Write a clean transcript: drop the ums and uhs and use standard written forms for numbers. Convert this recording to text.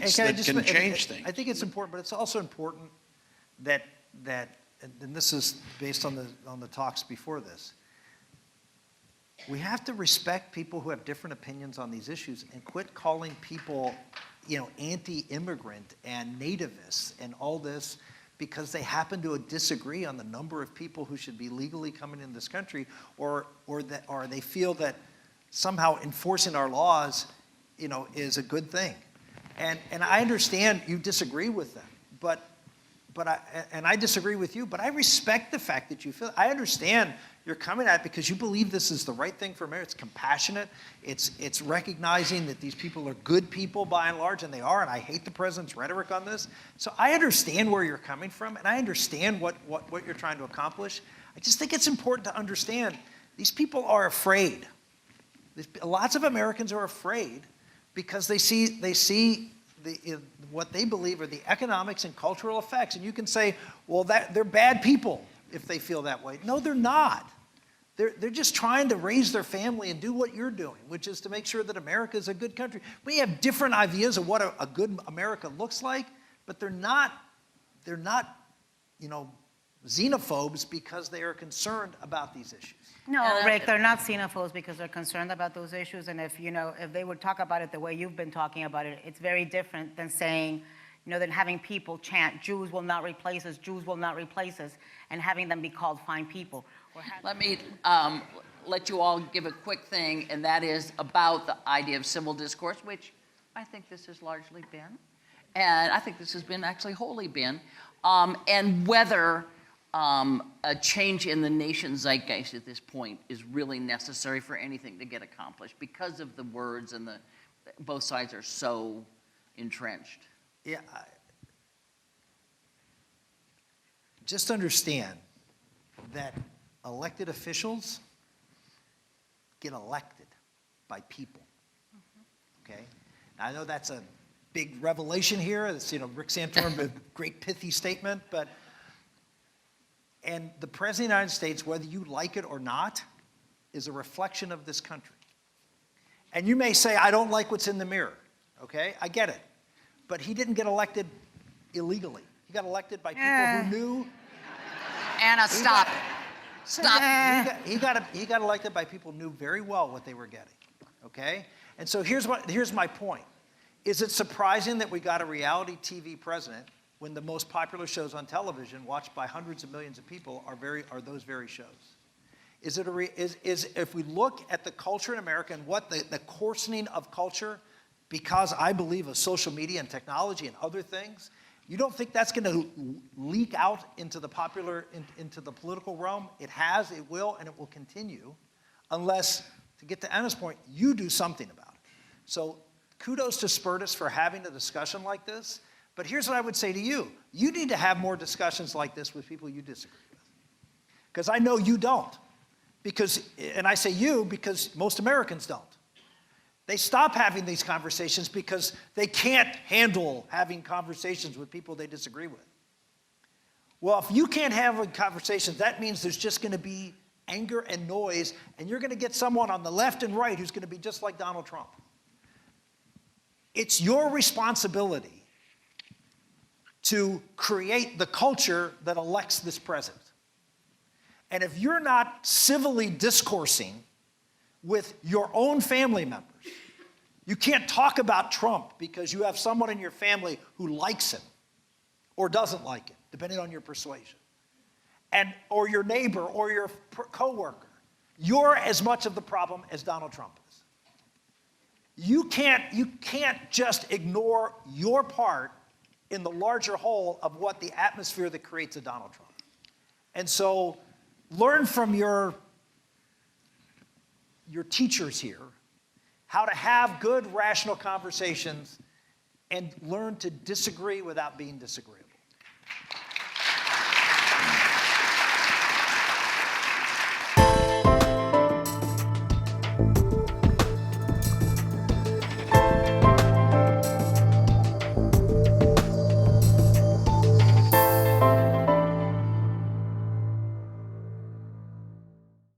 points that can change things. I think it's important, but it's also important that and this is based on the talks before this. We have to respect people who have different opinions on these issues and quit calling people, anti-immigrant and nativists and all this because they happen to disagree on the number of people who should be legally coming in this country, or they feel that somehow enforcing our laws, is a good thing. And I understand you disagree with them, but I disagree with you, but I respect the fact that you feel. I understand you're coming at it because you believe this is the right thing for America. It's compassionate. It's recognizing that these people are good people by and large, and they are, and I hate the president's rhetoric on this. So I understand where you're coming from, and I understand what you're trying to accomplish. I just think it's important to understand these people are afraid. Lots of Americans are afraid because they see what they believe are the economics and cultural effects. And you can say, well, they're bad people if they feel that way. No, they're not. They're just trying to raise their family and do what you're doing, which is to make sure that America is a good country. We have different ideas of what a good America looks like, but they're not xenophobes because they are concerned about these issues. No, Rick, they're not xenophobes because they're concerned about those issues. And if they would talk about it the way you've been talking about it, it's very different than saying, than having people chant, Jews will not replace us, Jews will not replace us, and having them be called fine people. Let me let you all give a quick thing, and that is about the idea of civil discourse, which I think this has largely been. And I think this has been actually wholly been. And whether a change in the nation's zeitgeist at this point is really necessary for anything to get accomplished because of the words and both sides are so entrenched. Yeah. Just understand that elected officials get elected by people. Okay? Now, I know that's a big revelation here. It's, Rick Santorum, a great pithy statement, and the President of the United States, whether you like it or not, is a reflection of this country. And you may say, I don't like what's in the mirror, okay? I get it. But he didn't get elected illegally. He got elected by people who knew. Anna, stop. Stop. He got elected by people who knew very well what they were getting, okay? And so here's my point. Is it surprising that we got a reality TV president when the most popular shows on television, watched by hundreds of millions of people, are those very shows? If we look at the culture in America and what the coarsening of culture, because I believe of social media and technology and other things, you don't think that's going to leak out into the into the political realm? It has, it will, and it will continue, unless, to get to Anna's point, you do something about it. So kudos to Spertus for having a discussion like this. But here's what I would say to you. You need to have more discussions like this with people you disagree with. Because I know you don't. And I say you because most Americans don't. They stop having these conversations because they can't handle having conversations with people they disagree with. Well, if you can't have conversations, that means there's just going to be anger and noise, and you're going to get someone on the left and right who's going to be just like Donald Trump. It's your responsibility to create the culture that elects this president. And if you're not civilly discoursing with your own family members, you can't talk about Trump because you have someone in your family who likes him or doesn't like him, depending on your persuasion, or your neighbor or your coworker. You're as much of the problem as Donald Trump is. You can't just ignore your part in the larger whole of what the atmosphere that creates a Donald Trump. And so learn from your teachers here how to have good, rational conversations and learn to disagree without being disagreeable.